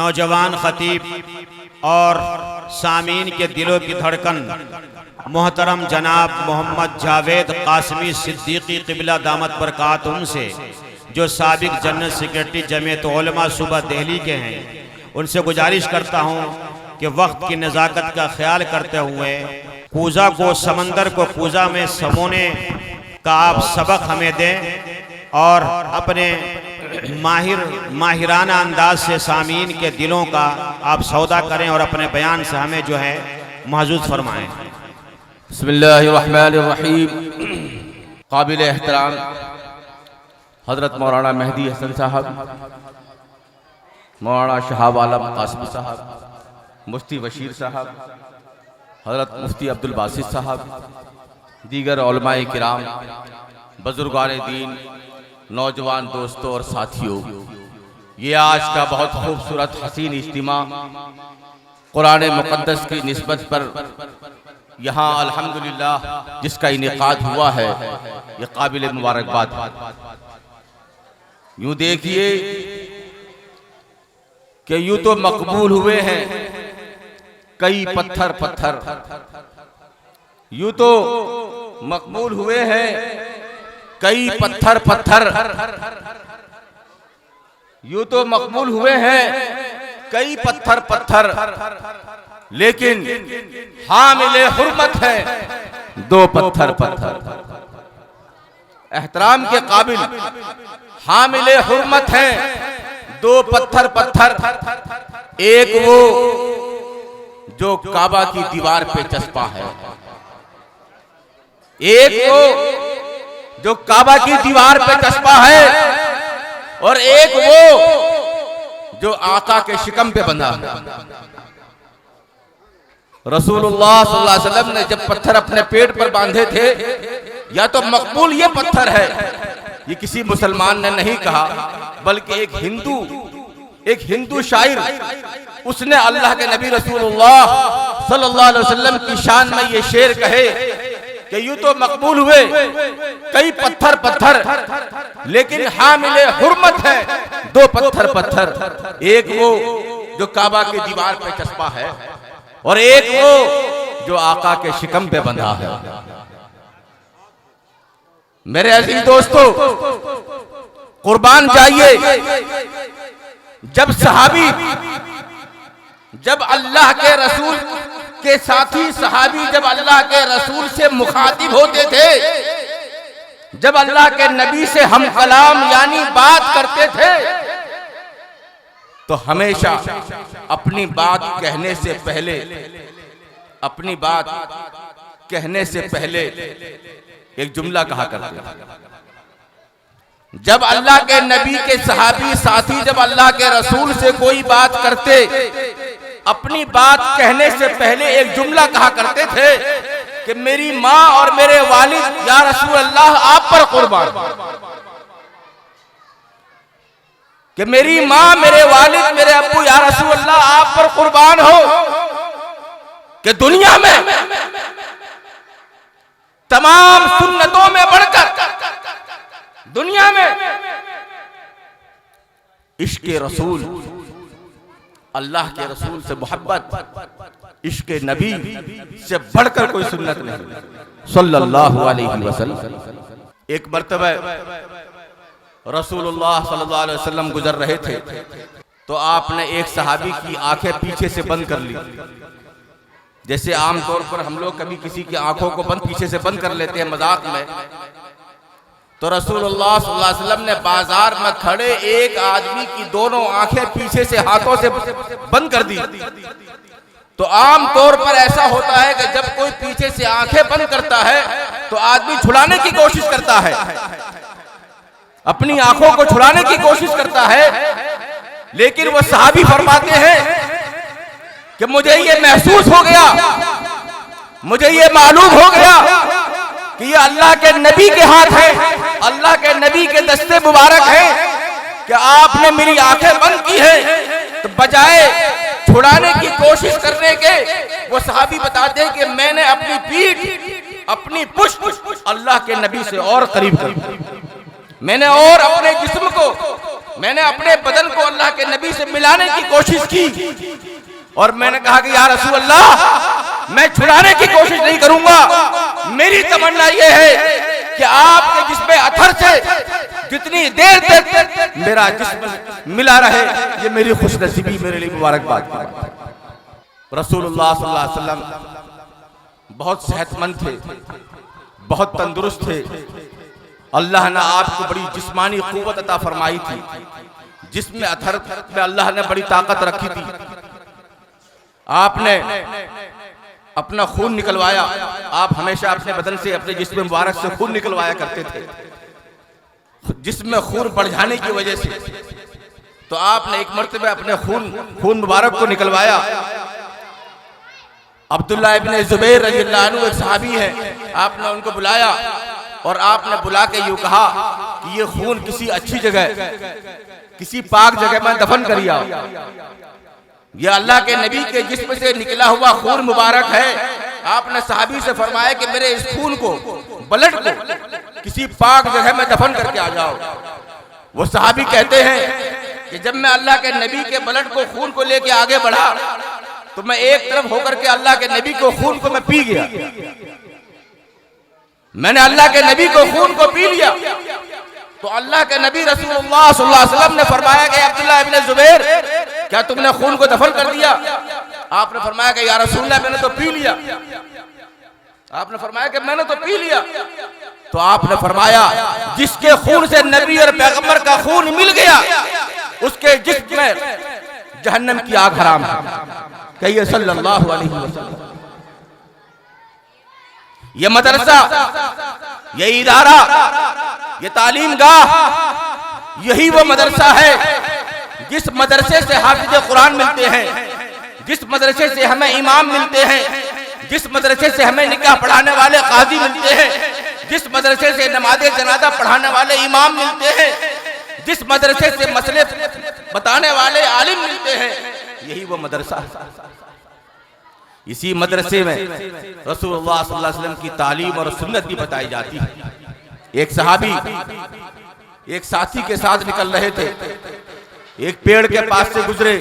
नौजवान खतीब और सामीन के दिलों की धड़कन मोहतरम जनाब मोहम्मद जावेद कासमी सिद्दीकी क़िबला दामत बरकातुहू से, जो साबिक जनरल सेक्रेटरी जमीयत उलमा सूबा दिल्ली के हैं, उनसे गुजारिश करता हूं कि वक्त की नज़ाकत का ख्याल करते हुए कूज़ा को, समंदर को कूज़ा में समोने का आप सबक हमें दें और अपने माहिराना अंदाज से सामीन के दिलों का आप सौदा करें और अपने बयान से हमें जो है महजूज फरमाएं। बिस्मिल्लाहिर्रहमानिर्रहीम। काबिल एहतराम हज़रत मौलाना मेहदी हसन साहब, मौलाना शहाब आलम कासमी साहब, मुफ्ती बशीर साहब, हज़रत मुफ्ती अब्दुल बासित साहब, दीगर उलमाए किराम, बुजुर्गान दीन, नौजवान दोस्तों और साथियों, ये आज का बहुत खूबसूरत हसीन इज्तिमा कुरान मुक़द्दस की निस्बत पर यहाँ अल्हम्दुलिल्लाह जिसका इनेकाद हुआ है, ये काबिल मुबारकबाद है। यूँ देखिए कि यूँ तो मकबूल हुए हैं कई पत्थर पत्थर, यूँ तो मकबूल हुए हैं कई पत्थर पत्थर, यूँ तो मकबूल हुए हैं कई पत्थर पत्थर, लेकिन हामिले हुर्मत है दो पत्थर पत्थर। एहतराम के काबिल हामिले हुर्मत है दो पत्थर पत्थर। एक वो जो काबा की दीवार पे चस्पा है, एक वो जो काबा की दीवार पे चस्पा है, और एक वो जो आका के शिकम पे बंधा है। रसूलुल्लाह सल्लल्लाहु अलैहि वसल्लम ने जब पत्थर अपने पेट पर बांधे थे, या तो मकबूल ये पत्थर है, ये किसी मुसलमान ने नहीं कहा, बल्कि एक हिंदू शायर, उसने अल्लाह के नबी रसूलुल्लाह सल्लल्लाहु अलैहि वसल्लम की शान में ये शेर कहे कि यूं तो मकबूल हुए कई पत्थर पत्थर, लेकिन हामिले हुर्मत है दो पत्थर पत्थर। एक वो जो काबा की दीवार पे चस्पा है, और एक वो जो आका के शिकम पे बंधा है। मेरे अजीज दोस्तों, कुर्बान जाइए, जब सहाबी, जब अल्लाह के रसूल के साथी सहाबी जब अल्लाह के रसूल से मुखातिब होते थे, जब अल्लाह के नबी से हम कलाम यानी बात करते थे, तो हमेशा अपनी बात कहने से पहले, अपनी बात कहने से पहले एक जुमला कहा करते थे। जब अल्लाह के नबी के सहाबी साथी जब अल्लाह के रसूल से कोई बात करते, अपनी बात कहने से पहले एक जुमला कहा करते थे कि मेरी माँ और मेरे वालिद या रसूल अल्लाह आप पर कुर्बान, कि मेरी माँ, मेरे वालिद, मेरे अब्बू या रसूल अल्लाह आप पर कुर्बान हो, कि दुनिया में तमाम सुन्नतों में बढ़कर दुनिया में इश्क़े रसूल, अल्लाह के रसूल से मोहब्बत, इश्क़े नबी से बढ़कर कोई सुन्नत नहीं सल्लल्लाहु अलैहि वसल्लम। एक मर्तबा रसूलुल्लाह सल्लल्लाहु अलैहि वसल्लम गुजर रहे थे, तो आपने एक सहाबी की आंखें पीछे से बंद कर ली। जैसे आमतौर पर हम लोग कभी किसी की आंखों को पीछे से बंद कर लेते हैं मजाक में, तो रसूलुल्लाह सल्लल्लाहु अलैहि वसल्लम ने बाजार में खड़े एक आदमी की दोनों आंखें पीछे से हाथों से बंद कर दी। तो आम तौर पर ऐसा होता है कि जब कोई पीछे से आंखें बंद करता है तो आदमी छुड़ाने की कोशिश करता है, अपनी आंखों को छुड़ाने की कोशिश करता है, लेकिन वो सहाबी फरमाते हैं कि मुझे ये महसूस हो गया, मुझे ये मालूम हो गया कि ये अल्लाह के नबी के हाथ है, अल्लाह के नबी के दस्ते मुबारक हैं कि आपने मेरी आंखें बंद की हैं। तो बजाय छुड़ाने की कोशिश करने के, वो सहाबी बताते हैं कि मैंने अपनी पीठ, अपनी पुष्ट अल्लाह के नबी से और करीब कर, मैंने और अपने जिस्म को मैंने अपने बदन को अल्लाह के नबी से मिलाने की कोशिश की और मैंने कहा कि या रसूल अल्लाह, मैं छुड़ाने की कोशिश नहीं करूंगा, मेरी तमन्ना यह है कि आपके जिस्म अथर से जितनी देर तक मेरा जिस्म मिला रहे, ये मेरी खुशनसीबी, मेरे लिए मुबारकबाद। रसूलुल्लाह सल्लल्लाहु अलैहि वसल्लम बहुत सेहतमंद थे, बहुत तंदुरुस्त थे। अल्लाह ने आपको बड़ी जिस्मानी कुव्वत अता फरमाई थी, जिसमें अथर में अल्लाह ने बड़ी ताकत रखी थी। आपने अपना खून निकलवाया, आप हमेशा अपने बदन से, अपने जिस्म मुबारक से खून निकलवाया करते थे। जिसमें खून बढ़ जाने की वजह से तो आपने एक मर्तबे अपने खून मुबारक को निकलवाया। अब्दुल्लाह इब्ने जुबैर रज़ियल्लाहु अन्हु एक सहाबी है, आपने उनको बुलाया और आपने बुला के यूं कहा कि ये खून किसी अच्छी जगह, किसी पाक जगह में दफन करिए। यह अल्लाह के नबी के जिस्म से निकला हुआ खून मुबारक है। आपने सहाबी से फरमाया कि मेरे इस खून को, ब्लड को किसी पाक जगह में दफन करके आ जाओ। वो सहाबी कहते हैं कि जब मैं अल्लाह के नबी के ब्लड को, खून को लेके आगे बढ़ा तो मैं एक तरफ होकर के अल्लाह के नबी को खून को मैं पी गया। मैंने अल्लाह के नबी को खून को पी लिया तो अल्लाह के नबी रसूलुल्लाह सल्लल्लाहु अलैहि वसल्लम ने फरमाया कि अब्दुल्लाह इब्ने जुबैर, क्या तुमने खून को दफन कर दिया? आपने फरमाया कि या रसूलल्लाह, मैंने तो पी लिया। आपने फरमाया कि मैंने तो पी लिया। तो आपने फरमाया जिसके खून से नबी और पैगंबर का खून मिल गया, उसके जिस्म में जहन्नम की आग हराम है। कहिए सल्लल्लाहु अलैहि वसल्लम। ये मदरसा, ये इदारा, ये तालीम गाह, यही वो मदरसा है जिस मदरसे से हाफिज कुरान मिलते हैं, जिस मदरसे से हमें इमाम मिलते हैं, जिस मदरसे से हमें निकाह पढ़ाने वाले काजी मिलते हैं, जिस मदरसे से नमाज जनाजा पढ़ाने वाले इमाम मिलते हैं, जिस मदरसे से मसले बताने वाले आलिम मिलते हैं, यही वो मदरसा है। इसी मदरसे में रसूलुल्लाह सल्लल्लाहु अलैहि वसल्लम की तालीम और सुन्नत भी बताई जाती है। एक सहाबी एक साथी के साथ निकल रहे थे, एक पेड़ के पास से गुजरे,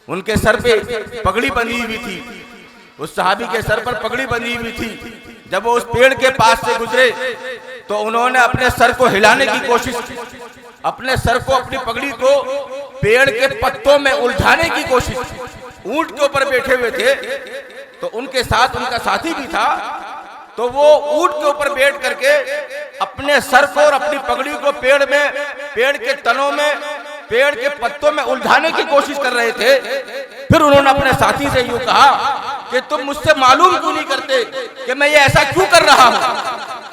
उनके सर पे पगड़ी बंधी हुई थी। उस सहाबी के सर पर पगड़ी बंधी हुई थी। जब वो उस पेड़ के पास से गुजरे तो उन्होंने अपने सर को हिलाने की कोशिश की, अपने सर को, अपनी पगड़ी को पेड़ के पत्तों में उलझाने की कोशिश की। ऊंट के ऊपर बैठे हुए थे तो उनके साथ उनका साथी भी था, तो वो ऊंट के ऊपर बैठ करके अपने सर को और अपनी पगड़ी को पेड़ में, पेड़ के तनों में, पेड़ के पत्तों में उलझाने की कोशिश कर रहे थे। फिर उन्होंने अपने साथी से यूं कहा कि तुम मुझसे मालूम क्यों नहीं करते कि मैं ये ऐसा क्यों कर रहा हूं,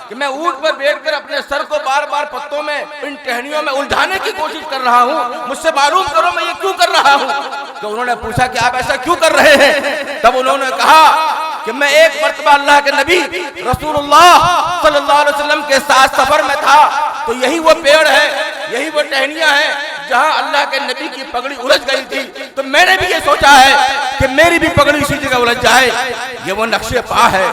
कि मैं ऊंट पर बैठकर अपने सर को बार बार पत्तों में, इन टहनियों में उलझाने की कोशिश कर रहा हूं, मुझसे मालूम करो मैं ये क्यों कर रहा हूं। तो उन्होंने पूछा कि आप ऐसा क्यों कर रहे हैं? तब उन्होंने कहा कि मैं एक मर्तबा अल्लाह के नबी रसूलुल्लाह सल्लल्लाहु अलैहि वसल्लम के साथ सफर में था, तो यही वो पेड़ है, यही वो टहनियां हैं जहां अल्लाह के नबी की पगड़ी उलझ गई थी। तो मैंने भी ये सोचा है कि मेरी भी पगड़ी इसी जगह उलझ जाए। ये वो नक्शे पा है,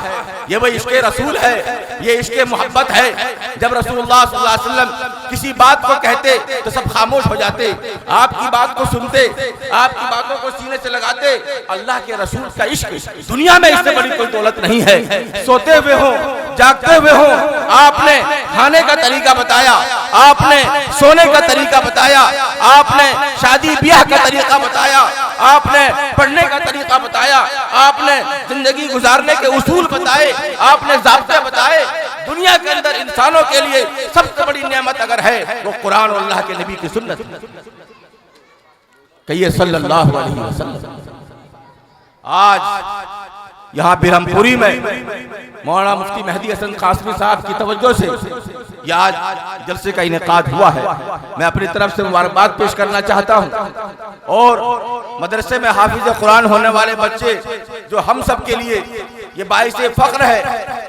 ये वो इश्क़े रसूल है, ये इश्क़े मोहब्बत है। जब रसूलुल्लाह सल्लल्लाहु अलैहि वसल्लम किसी बात को कहते तो सब खामोश हो जाते, आपकी बात को सुनते, आपकी बातों को सीने से लगाते। अल्लाह के रसूल का इश्क़ दुनिया में इससे बड़ी कोई दौलत नहीं है। सोते हुए हो, जागते हुए हो, आपने खाने का तरीका बताया, आपने सोने का तरीका बताया, आपने शादी ब्याह का तरीका बताया, आपने पढ़ने का तरीका बताया, आपने जिंदगी गुजारने के उसूल बताए, आपने ज़ाब्ते बताए। दुनिया के अंदर इंसानों के लिए सबसे बड़ी नेमत अगर है वो कुरान और अल्लाह के नबी की सुन्नत। कहिए सल्लल्लाहु अलैहि वसल्लम। आज यहाँ बिरमपुरी में मौलाना मुफ्ती मेहदी हसन कासमी साहब की तवज्जो से यह आज जलसे का इनेकाद हुआ है। मैं अपनी तरफ से मुबारकबाद पेश करना चाहता हूँ। और मदरसे में हाफिज कुरान होने वाले बच्चे जो हम सब के लिए ये बाइसे फख्र है,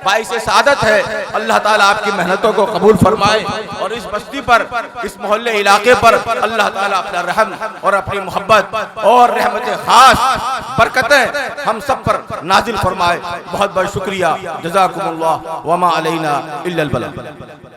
बाइसे सादत है। अल्लाह ताला आपकी मेहनतों को कबूल फरमाए और इस बस्ती पर, इस मोहल्ले इलाके पर अल्लाह ताला अपना रहम और अपनी मोहब्बत और रहमत खास बरकतें हम सब पर नाजिल फरमाए। बहुत बहुत शुक्रिया। जज़ाकुमुल्लाह व मा अलैना इल्लल बलाग।